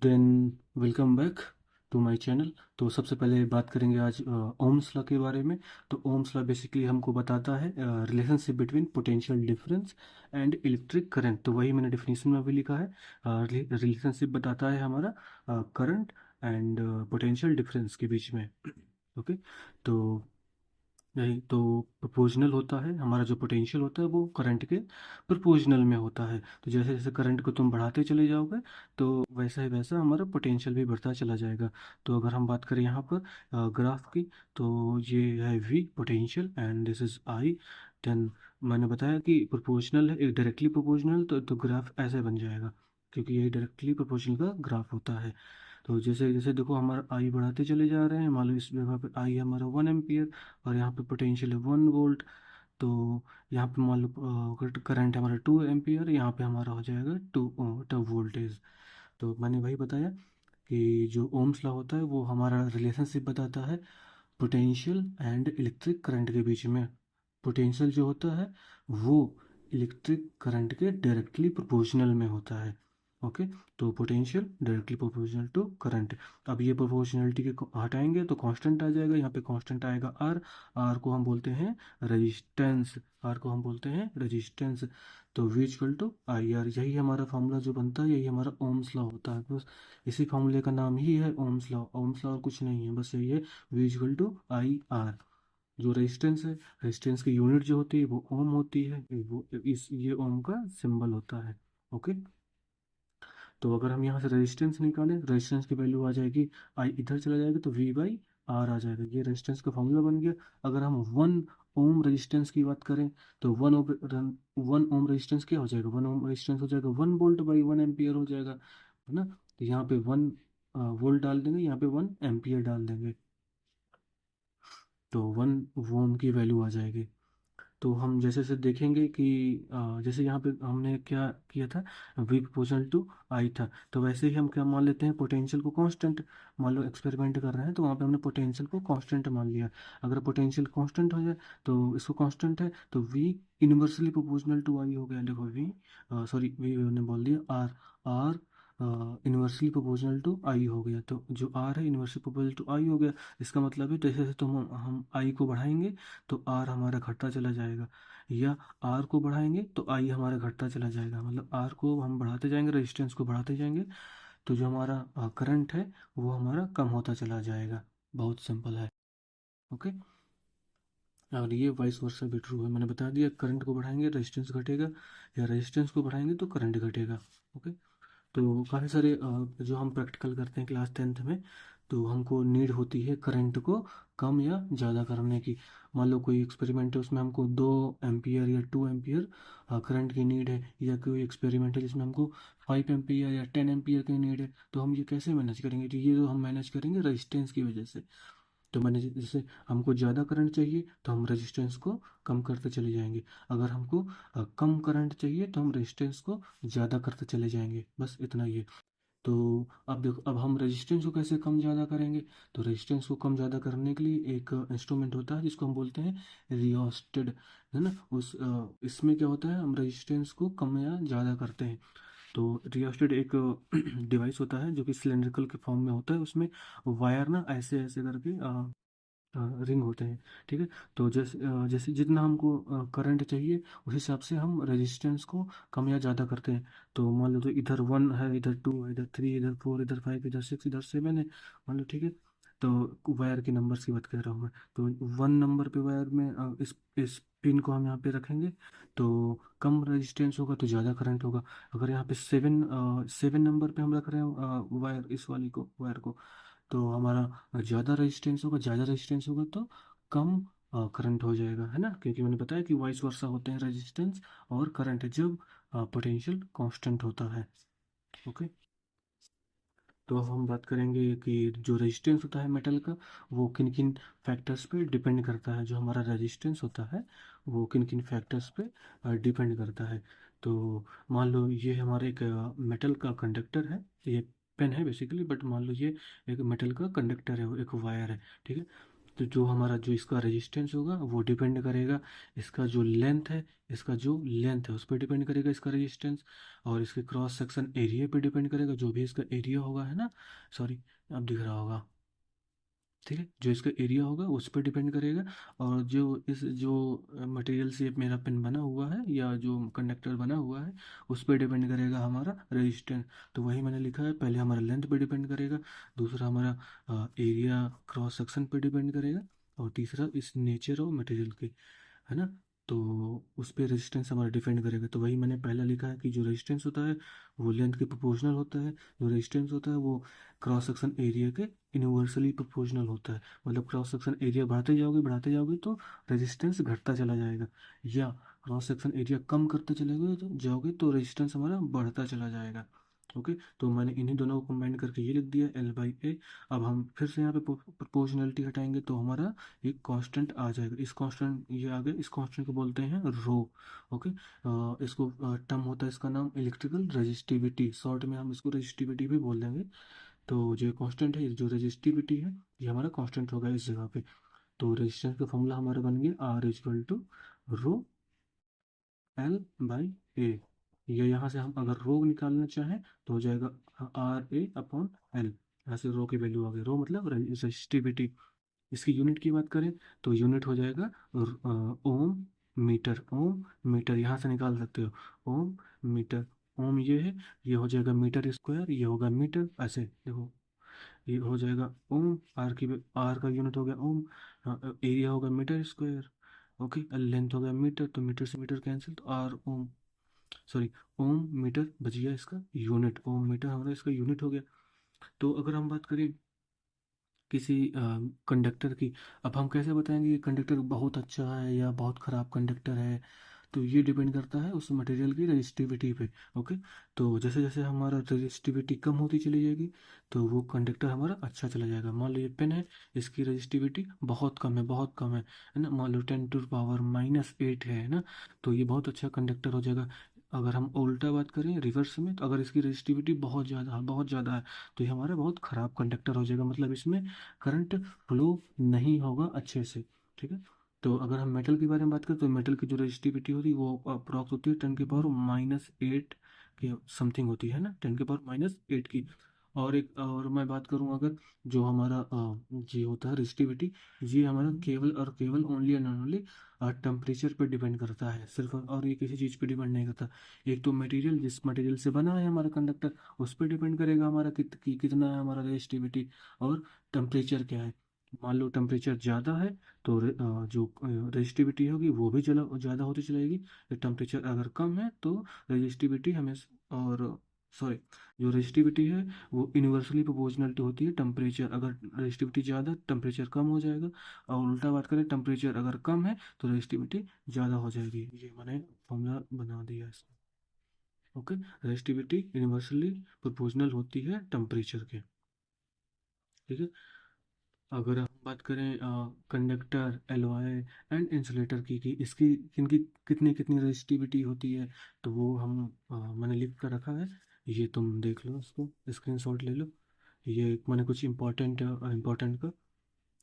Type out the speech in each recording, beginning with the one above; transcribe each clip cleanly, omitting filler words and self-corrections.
Then welcome back to my channel. तो सबसे पहले बात करेंगे आज ओम्स लॉ के बारे में। तो ओम्स लॉ बेसिकली हमको बताता है relationship between potential difference and electric current. तो वही मैंने डेफिनेशन में भी लिखा है। रिलेशनशिप बताता है हमारा करंट एंड पोटेंशियल डिफरेंस के बीच में। ओके। तो यही तो प्रोपोर्शनल होता है, हमारा जो पोटेंशियल होता है वो करंट के प्रोपोर्शनल में होता है। तो जैसे जैसे करंट को तुम बढ़ाते चले जाओगे तो वैसा ही वैसा हमारा पोटेंशियल भी बढ़ता चला जाएगा। तो अगर हम बात करें यहाँ पर ग्राफ की, तो ये है V potential and this is I. Then मैंने बताया कि प्रोपोर्शनल है, एक डायरेक्टली प्रोपोर्शनल, तो ग्राफ ऐसे बन जाएगा क्योंकि ये डायरेक्टली प्रोपोर्शनल का ग्राफ होता है। तो जैसे जैसे देखो हमारा आई बढ़ाते चले जा रहे हैं, मान लो इस जगह पे आई हमारा 1 एम्पियर और यहाँ पे पोटेंशियल है 1 वोल्ट। तो यहाँ पे मान लो करंट हमारा 2 एम्पियर, यहाँ पे हमारा हो जाएगा 2 वोल्टेज। तो मैंने वही बताया कि जो ओम्स लॉ होता है वो हमारा रिलेशनशिप बताता है पोटेंशियल एंड इलेक्ट्रिक करंट के बीच में। पोटेंशियल जो होता है वो इलेक्ट्रिक करंट के डायरेक्टली प्रोपोर्शनल में होता है। ओके। तो potential directly proportional to current. अब ये प्रोपोर्शनलिटी के हटाएंगे तो कांस्टेंट आ जाएगा, यहाँ पे कांस्टेंट आएगा आर। आर को हम बोलते हैं रेजिस्टेंस। आर को हम बोलते हैं रेजिस्टेंस। तो V equal to I R, यही हमारा फॉर्मूला जो बनता है, यही हमारा ओम्स लॉ होता है। बस इसी फॉर्मूले का नाम ही है ओम्स लॉ। ओम्स लॉ और कुछ नहीं है, बस यही है V equal to I R. जो रेजिस्टेंस है, रेजिस्टेंस की यूनिट जो होती है वो ओम होती है, वो इस ये ओम का सिंबल होता है। ओके। तो अगर हम यहाँ से रेजिस्टेंस निकालें, रेजिस्टेंस की वैल्यू आ जाएगी, आई इधर चला जाएगा तो वी बाई आर आ जाएगा। ये रेजिस्टेंस का फॉर्मूला बन गया। अगर हम 1 ओम रेजिस्टेंस की बात करें तो 1 ओम रेजिस्टेंस क्या हो जाएगा, 1 ओम रेजिस्टेंस हो जाएगा 1 वोल्ट बाई 1 एम्पियर हो जाएगा, है ना। तो यहाँ पे 1 वोल्ट डाल देंगे, यहाँ पे 1 एम्पियर डाल देंगे, तो 1 ओम की वैल्यू आ जाएगी। तो हम जैसे जैसे देखेंगे कि जैसे यहाँ पे हमने क्या किया था, वी प्रोपोर्शनल टू आई था, तो वैसे ही हम क्या मान लेते हैं, पोटेंशियल को कांस्टेंट। मान लो एक्सपेरिमेंट कर रहे हैं तो वहाँ पे हमने पोटेंशियल को कांस्टेंट मान लिया। अगर पोटेंशियल कांस्टेंट हो जाए तो इसको कांस्टेंट है तो V inversely proportional to I हो गया। देखो वी, सॉरी वी ने बोल दिया R. R inversely proportional to I हो गया, तो जो आर है इनवर्सली प्रोपोर्शनल टू आई हो गया। इसका मतलब है जैसे जैसे तुम हम आई को बढ़ाएंगे तो आर हमारा घटता चला जाएगा, या आर को बढ़ाएंगे तो आई हमारा घटता चला जाएगा। मतलब आर को हम बढ़ाते जाएंगे, रेजिस्टेंस को बढ़ाते जाएंगे, तो जो हमारा करंट है वो हमारा कम होता चला जाएगा। बहुत सिंपल है। ओके। और ये वाइस वर्सा भी ट्रू है, मैंने बता दिया, करंट को बढ़ाएंगे रेजिस्टेंस घटेगा, या रेजिस्टेंस को बढ़ाएंगे तो करंट घटेगा। ओके। तो काफ़ी सारे जो हम प्रैक्टिकल करते हैं क्लास 10th में, तो हमको नीड होती है करंट को कम या ज़्यादा करने की। मान लो कोई एक्सपेरिमेंट है, उसमें हमको 2 एम्पियर या 2 एम्पियर करंट की नीड है, या कोई एक्सपेरिमेंट है जिसमें हमको 5 एम्पियर या 10 एम्पियर की नीड है, तो हम ये कैसे मैनेज करेंगे, तो ये तो हम मैनेज करेंगे रेजिस्टेंस की वजह से। तो मैंने जैसे हमको ज़्यादा करंट चाहिए तो हम रेजिस्टेंस को कम करते चले जाएंगे, अगर हमको कम करंट चाहिए तो हम रेजिस्टेंस को ज़्यादा करते चले जाएंगे, बस इतना ही है। तो अब देखो, अब हम रेजिस्टेंस को कैसे कम ज़्यादा करेंगे। तो रेजिस्टेंस को कम ज़्यादा करने के लिए एक इंस्ट्रूमेंट होता है जिसको हम बोलते हैं रियोस्टेट, है ना। इसमें क्या होता है, हम रेजिस्टेंस को कम या ज़्यादा करते हैं। तो रियोस्टेट एक डिवाइस होता है जो कि सिलेंड्रिकल के फॉर्म में होता है, उसमें वायर ना ऐसे ऐसे करके रिंग होते हैं। ठीक है। तो जैसे जितना हमको करंट चाहिए उस हिसाब से हम रेजिस्टेंस को कम या ज़्यादा करते हैं। तो मान लो तो इधर 1 है, इधर 2 है, इधर 3, इधर 4, इधर 5, इधर 6, इधर 7 है, मान लो। ठीक है। तो वायर के नंबर्स की बात कर रहा हूँ मैं। तो 1 नंबर पे वायर में इस पिन को हम यहाँ पे रखेंगे, तो कम रेजिस्टेंस होगा तो ज़्यादा करंट होगा। अगर यहाँ पे 7 नंबर पे हम रख रहे हैं वायर, इस वाली को वायर को, तो हमारा ज़्यादा रेजिस्टेंस होगा, ज़्यादा रेजिस्टेंस होगा तो कम करंट हो जाएगा, है ना। क्योंकि मैंने बताया कि वाइस वर्सा होते हैं रेजिस्टेंस और करंट जब पोटेंशियल कांस्टेंट होता है। ओके। तो अब हम बात करेंगे कि जो रेजिस्टेंस होता है मेटल का, वो किन किन फैक्टर्स पे डिपेंड करता है। जो हमारा रेजिस्टेंस होता है वो किन किन फैक्टर्स पे डिपेंड करता है। तो मान लो ये हमारे एक मेटल का कंडक्टर है, ये पेन है बेसिकली, बट मान लो ये एक मेटल का कंडक्टर है, वो एक वायर है। ठीक है। तो जो हमारा जो इसका रेजिस्टेंस होगा वो डिपेंड करेगा, इसका जो लेंथ है, इसका जो लेंथ है उस पर डिपेंड करेगा इसका रेजिस्टेंस, और इसके क्रॉस सेक्शन एरिया पे डिपेंड करेगा, जो भी इसका एरिया होगा, है ना। सॉरी, अब दिख रहा होगा, ठीक है, जो इसका एरिया होगा उस पर डिपेंड करेगा। और जो इस जो मटेरियल से मेरा पेन बना हुआ है या जो कंडक्टर बना हुआ है उस पर डिपेंड करेगा हमारा रेजिस्टेंस। तो वही मैंने लिखा है, पहले हमारा लेंथ पे डिपेंड करेगा, दूसरा हमारा एरिया क्रॉस सेक्शन पे डिपेंड करेगा, और तीसरा इस नेचर ऑफ मटेरियल के, है ना। तो उस पर रेजिस्टेंस हमारा डिपेंड करेगा। तो वही मैंने पहला लिखा है कि जो रेजिस्टेंस होता है वो लेंथ के प्रोपोर्शनल होता है, जो रेजिस्टेंस होता है वो क्रॉस सेक्शन एरिया के इन्वर्सली प्रोपोर्शनल होता है। मतलब क्रॉस सेक्शन एरिया बढ़ाते जाओगे तो रेजिस्टेंस घटता चला जाएगा, या क्रॉस सेक्शन एरिया कम करते चले गए तो जाओगे तो रेजिस्टेंस हमारा बढ़ता चला जाएगा। ओके, तो मैंने इन्हीं दोनों को कंबाइन करके ये लिख दिया L/A। अब हम फिर से यहाँ पे प्रोपोर्शनलिटी हटाएंगे तो हमारा एक कांस्टेंट आ जाएगा, इस कांस्टेंट ये आ गया, इस कांस्टेंट को बोलते हैं रो। ओके, इसको टर्म होता है इसका नाम इलेक्ट्रिकल रेजिस्टिविटी, शॉर्ट में हम इसको रेजिस्टिविटी भी बोल देंगे। तो जो कांस्टेंट है, जो रेजिस्टिविटी है, ये हमारा कांस्टेंट होगा इस जगह पे। तो रेजिस्टेंस का फॉर्मूला हमारा बन गया R = रो L/A। ये यहाँ से हम अगर रो निकालना चाहें तो हो जाएगा RA/L। यहाँ से रो की वैल्यू आ गई, रो मतलब रेजिस्टिविटी। इसकी यूनिट की बात करें तो यूनिट हो जाएगा ओम मीटर। ओम मीटर यहाँ से निकाल सकते हो, ओम मीटर। ओम ये है, ये हो जाएगा मीटर स्क्वायर, ये होगा मीटर, ऐसे देखो, ये हो जाएगा ओम। आर का यूनिट हो गया ओम, एरिया होगा मीटर स्क्वायर। ओके, लेंथ हो गया मीटर, तो मीटर से मीटर कैंसिल, तो R ohm, sorry, ohm metre बच गया इसका यूनिट, ओम मीटर हमारा इसका यूनिट हो गया। तो अगर हम बात करें किसी कंडक्टर की, अब हम कैसे बताएंगे कि कंडक्टर बहुत अच्छा है या बहुत ख़राब कंडक्टर है, तो ये डिपेंड करता है उस मटेरियल की रजिस्टिविटी पे। ओके, तो जैसे जैसे हमारा रजिस्टिविटी कम होती चली जाएगी तो वो कंडक्टर हमारा अच्छा चला जाएगा। मान लो ये पेन है, इसकी रजिस्टिविटी बहुत कम है, बहुत कम है ना, मान लो 10⁻⁻8 है ना, तो ये बहुत अच्छा कंडक्टर हो जाएगा। अगर हम उल्टा बात करें रिवर्स में, तो अगर इसकी रजिस्टिविटी बहुत ज़्यादा है तो ये हमारा बहुत ख़राब कंडक्टर हो जाएगा, मतलब इसमें करंट फ्लो नहीं होगा अच्छे से, ठीक है। तो अगर हम मेटल के बारे में बात करें तो मेटल की जो रेजिस्टिविटी होती है वो अप्रॉक्स होती है 10⁻⁻8 के समथिंग होती है ना, 10⁻⁻8 की। और एक और मैं बात करूं, अगर जो हमारा ये होता है रेजिस्टिविटी, ये हमारा केवल और केवल ओनली एंड ओनली टेम्परेचर पे डिपेंड करता है सिर्फ, और ये किसी चीज़ पे डिपेंड नहीं करता। एक तो मटेरियल, जिस मटेरियल से बना है हमारा कंडक्टर, उस पर डिपेंड करेगा हमारा कितना है हमारा रेजिस्टिविटी, और टेम्परेचर क्या है। मान लो टेम्परेचर ज़्यादा है तो जो रेजिस्टिविटी होगी वो भी चला ज़्यादा होती चलेगी। टेम्परेचर अगर कम है तो रेजिस्टिविटी हमें, और सॉरी, जो रेजिस्टिविटी है वो इन्वर्सली प्रोपोर्शनल होती है टेम्परेचर, अगर रेजिस्टिविटी ज़्यादा टेम्परेचर कम हो जाएगा, और उल्टा बात करें टेम्परेचर अगर कम है तो रेजिस्टिविटी ज़्यादा हो जाएगी। ये मैंने फॉर्मूला बना दिया इसका। ओके, रेजिस्टिविटी इन्वर्सली प्रोपोर्शनल होती है टेम्परेचर के, ठीक है। अगर हम बात करें कंडक्टर, एलॉय एंड इंसुलेटर की इसकी इनकी कितनी कितनी रेजिस्टिविटी होती है, तो वो हम मैंने लिख कर रखा है, ये तुम देख लो, इसको स्क्रीनशॉट ले लो। ये मैंने कुछ इंपॉर्टेंट इंपॉर्टेंट का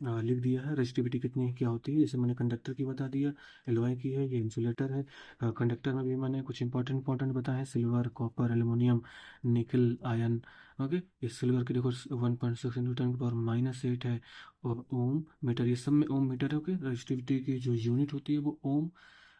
लिख दिया है, रेजिस्टिविटी कितनी क्या होती है, जैसे मैंने कंडक्टर की बता दिया, एलॉय की है, ये इंसुलेटर है। कंडक्टर में भी मैंने कुछ इंपॉर्टेंट इंपॉर्टेंट बताए हैं, सिल्वर, कॉपर, एल्युमिनियम, निकल, आयन। ओके, इस सिल्वर की देखो 1.6 × 10⁻⁸ है, और ओम मीटर, ये सब में ओम मीटर है। ओके, रेजिस्टिविटी की जो यूनिट होती है वो ओम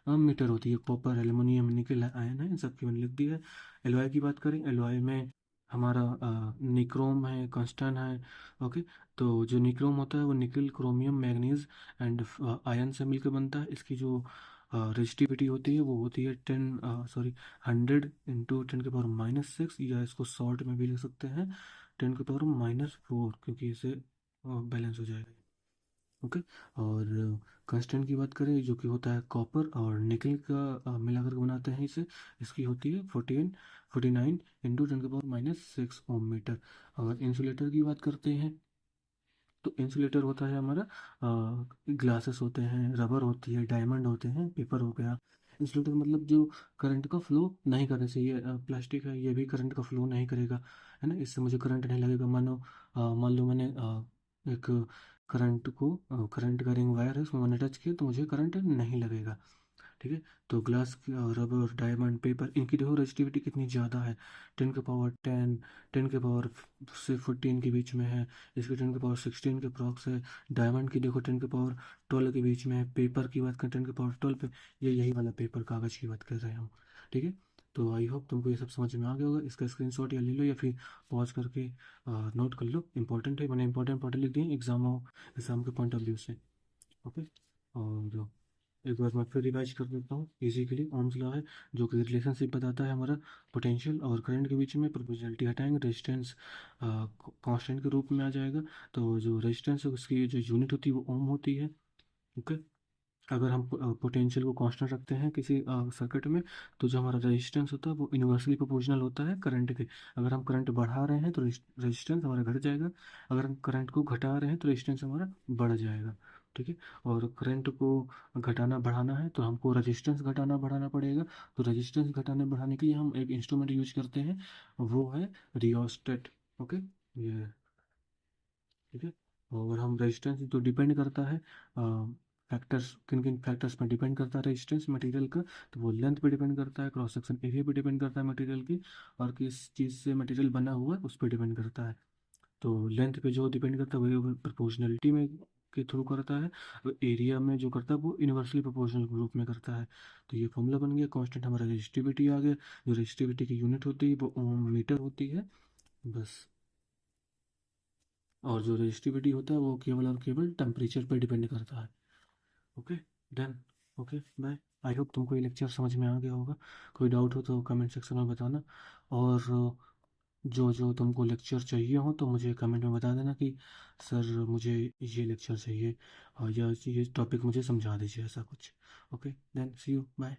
मीटर होती है। कॉपर, एल्युमिनियम, निकल, आयन है, इन सब की मैंने लिख दी है। एलॉय की बात करें, एलॉय में हमारा निक्रोम है, कंस्टन है। ओके, तो जो निक्रोम होता है वो निकल, क्रोमियम, मैग्नीज एंड आयन से मिलकर बनता है। इसकी जो रेजिस्टिविटी होती है वो होती है 100 × 10⁻⁶, या इसको शॉर्ट में भी लिख सकते हैं 10⁻⁻4, क्योंकि इसे बैलेंस हो जाएगा। ओके, और कंस्टेंट की बात करें जो कि होता है कॉपर और निकल का मिलाकर के बनाते हैं इसे, इसकी होती है 49 × 10⁻⁶ ओम मीटर। अगर इंसुलेटर की बात करते हैं तो इंसुलेटर होता है हमारा, ग्लासेस होते हैं, रबर होती है, डायमंड होते हैं, पेपर हो गया। इंसुलेटर मतलब जो करंट का फ्लो नहीं करना चाहिए, प्लास्टिक है ये भी करंट का फ्लो नहीं करेगा, है ना, इससे मुझे करंट नहीं लगेगा। मान लो मैंने एक करंट का रिंग वायर है, उसमें मैंने टच किया तो मुझे करंट नहीं लगेगा। ठीक है। तो ग्लास, रबर, डायमंड, पेपर, इनकी देखो रेजिस्टिविटी कितनी ज़्यादा है। 10 के पावर 10, 10 के पावर से 14 के बीच में है। इसकी 10 के पावर 16 के प्रॉक्स है। डायमंड की देखो 10 के पावर 12 के बीच में है। पेपर की बात करें 10 के पावर 12 पे, ये यही वाला पेपर, कागज़ की बात कर रहे हैं हम। ठीक है। तो आई होप तुमको ये सब समझ में आ गया होगा। इसका स्क्रीनशॉट या ले लो या फिर पॉज करके नोट कर लो। इंपॉर्टेंट है, मैंने इंपॉर्टेंट लिख दिए एग्जाम के पॉइंट ऑफ व्यू से। ओके। और एक बार मैं फिर रिवाइज कर देता हूँ इसी के लिए। ओम्स लॉ है जो कि रिलेशनशिप बताता है हमारा पोटेंशियल और करंट के बीच में। प्रोपोर्शनलिटी हटाएंगे, रेजिस्टेंस कांस्टेंट के रूप में आ जाएगा। तो जो रेजिस्टेंस है उसकी जो यूनिट होती है वो ओम होती है। ओके। अगर हम पोटेंशियल को कांस्टेंट रखते हैं किसी सर्किट में, तो जो हमारा रेजिस्टेंस होता है वो इन्वर्सली प्रोपोर्शनल होता है करंट के। अगर हम करंट बढ़ा रहे हैं तो रेजिस्टेंस हमारा घट जाएगा। अगर हम करंट को घटा रहे हैं तो रेजिस्टेंस हमारा बढ़ जाएगा। ठीक है। और करंट को घटाना बढ़ाना है तो हमको रेजिस्टेंस घटाना बढ़ाना पड़ेगा। तो रेजिस्टेंस घटाने बढ़ाने के लिए हम एक इंस्ट्रूमेंट यूज करते हैं, वो है रियोस्टेट। ओके। ये, ठीक है। और हम रेजिस्टेंस तो डिपेंड करता है फैक्टर्स, किन किन फैक्टर्स पर डिपेंड करता है रेजिस्टेंस मटेरियल का। तो वो लेंथ पे डिपेंड करता है, क्रॉस सेक्शन एरिया पे डिपेंड करता है मटेरियल की, और किस चीज़ से मटेरियल बना हुआ है उस पर डिपेंड करता है। तो लेंथ पे जो डिपेंड करता है वही प्रोपोर्शनलिटी में के थ्रू करता है। एरिया में जो करता है वो इन्वर्सली प्रोपोर्शनल रूप में करता है। तो ये फॉर्मूला बन गया। कांस्टेंट हमारा रेजिस्टिविटी आ गया। जो रेजिस्टिविटी की यूनिट होती है वो ओम मीटर होती है बस। और जो रेजिस्टिविटी होता है वो केवल और केवल टेम्परेचर पर डिपेंड करता है। Okay. Done. Okay bye. I hope तुमको ये लेक्चर समझ में आ गया होगा। कोई डाउट हो तो कमेंट सेक्शन में बताना। और जो जो तुमको लेक्चर चाहिए हो तो मुझे कमेंट में बता देना कि सर मुझे ये लेक्चर चाहिए, और या ये टॉपिक मुझे समझा दीजिए, ऐसा कुछ। Okay then see you bye.